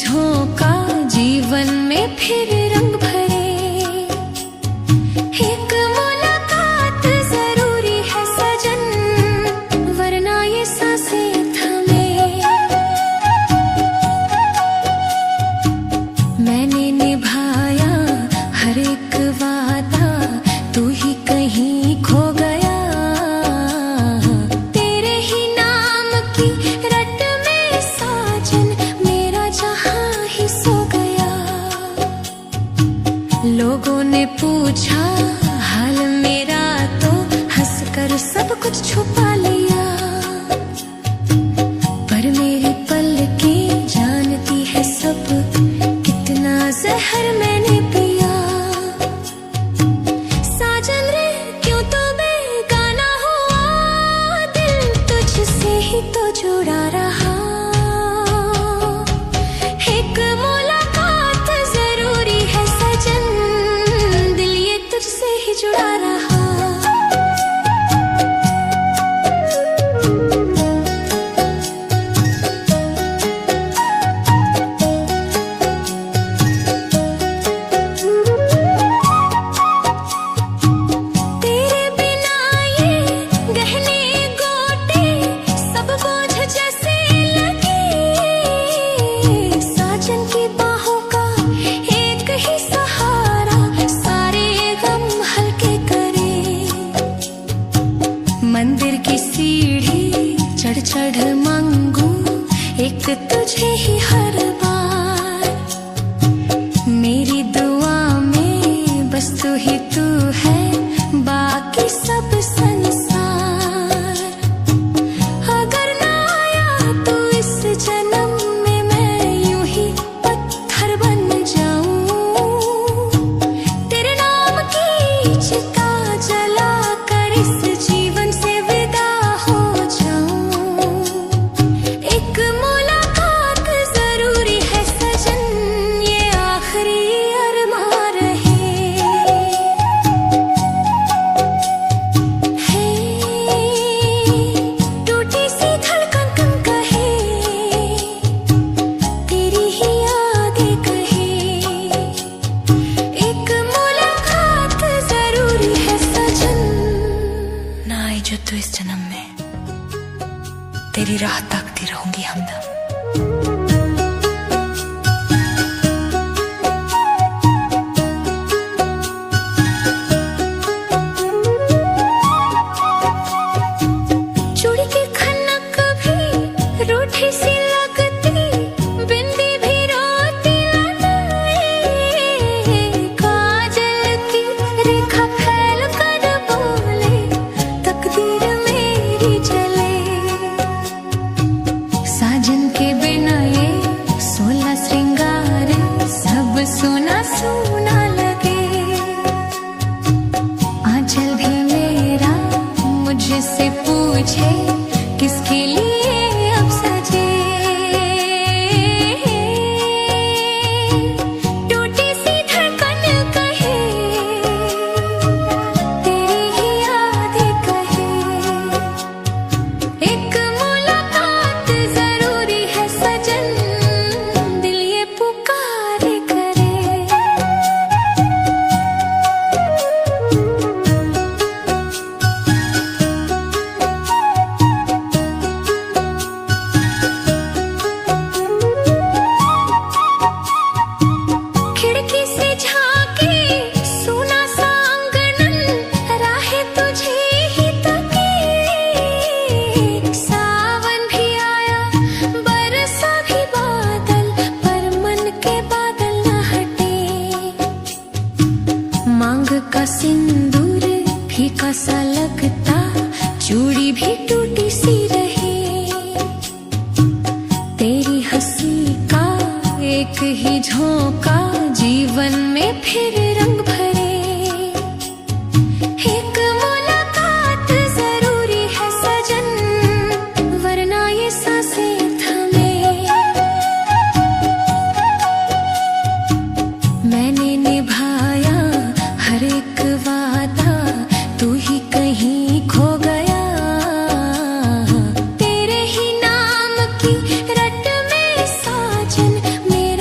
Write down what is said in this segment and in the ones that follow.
झोंका जीवन में फिर रंग भरे। एक मुलाकात जरूरी है सजन, वरना ये सांसें थमे। मैंने निभाया हर एक वादा, तू ही कहीं खो गया। तेरे ही नाम की रट में साजन, मेरा जहां ही सो गया। लोगों ने पूछा हाल मेरा, तो हंसकर सब कुछ छुपा लिया। पर मेरी पलकें जानती है सब, कितना जहर मैंने पिया। साजन रे क्यों तो बेगाना हुआ, दिल तुझसे ही तो जुड़ा रहा। एक मुलाकात जरूरी है सजन, दिल ये तुझसे ही जुड़ा रहा। तेरे बिना ये गहने गोटे सब बोझ जैसे लगे। साजन की बाहों का एक ही सहारा, सारे गम हल्के करे। मंदिर की सीढ़ी चढ़ चढ़ मांगू एक तुझे ही हर बार। मेरी दुआ में बस तू ही तू है, बाकी सब संसार। अगर ना आया तू इस जन्म में, मैं यूं ही पत्थर बन जाऊं। तेरे नाम की चिता जला कर इस जीवन से विदा हो जाऊं। एक मुलाकात जरूरी है सजन, ये आखिरी अरमान रहे। टूटी सी धड़कन कम कहे, तेरी ही यादें कहे। एक मुलाकात जरूरी है सजन, ना आए जो तू इस जन्म में, तेरी राह ताकती रहूंगी हमदम। चूड़ी की खनक भी रूठी सी लगती, बिंदी भी रोती लगाए। काजल की रेखा फैल कर बोले, तकदीर मेरी जले। साजन के बिना ये 16 श्रृंगार सब सोना सोना लगे। आंचल भी मेरा मुझसे पूछे, किसके लिए अब सजे। टूटी सी धड़कन कहे, तेरी ही यादें कहे। एक मुलाकात जरूरी है सजन, दिल ये पुकारे करे। खिड़की से झांके सुना सा आंगनन, राहें तुझे ही तकी। सावन भी आया बरसा भी बादल, पर मन के बादल न हटे। मांग का सिंदूर फीका सा लगता, चूड़ी भी टूटी सी रही। तेरी हंसी का एक ही झोंका जीवन में फिर रंग भरे। एक मुलाकात जरूरी है सजन, वरना ये सांसें थमे। मैंने निभाया हर एक वादा, तू ही कहीं खो गया। तेरे ही नाम की रट में साजन, मेरा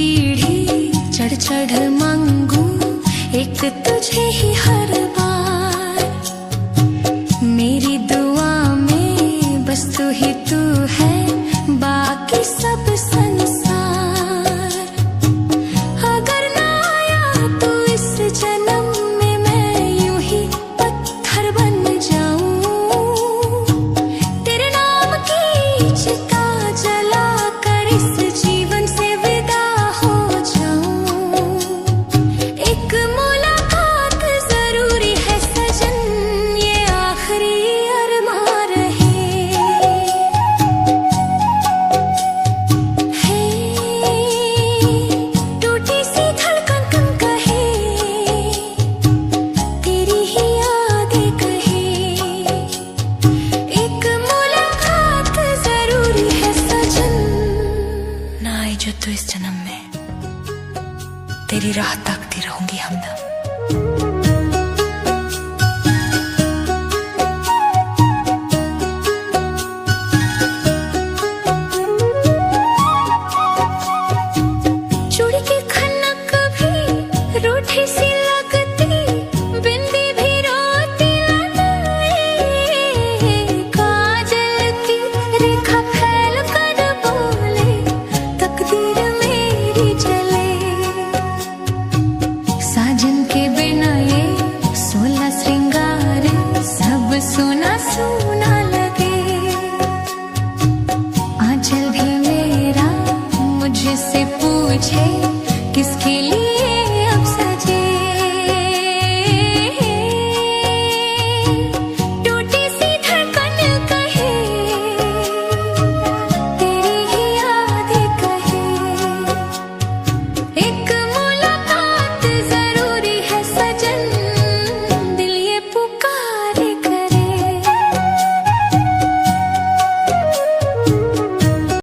सीढ़ी चढ़ चढ़ मांगू एक तुझे ही हर बार। मेरी दुआ में बस तू ही तू है, बाकी सब संसार। अगर ना आया तू इस जन्म में, मैं यूं ही पत्थर बन जाऊं। तेरे नाम की चिता जला कर इस जीवन से विदा हो जाऊं। एक मुलाकात जरूरी है सजन, ये आखिरी अरमान रहे। टूटी सी धड़कन कम कहे, तेरी ही यादें कहे। एक मुलाकात जरूरी है सजन, ना आई जो तू इस जन्म में, तेरी राह ताकती रहूंगी हमदम। चूड़ी की खनक भी रूठी सी लगती, बिंदी भी रोती लगाए। काजल की रेखा फैल कर बोले, तकदीर मेरी जले। साजन के बिना ये 16 श्रृंगार सब सोना सोना लगे। आंचल भी मेरा मुझसे पूछे, किसके लिए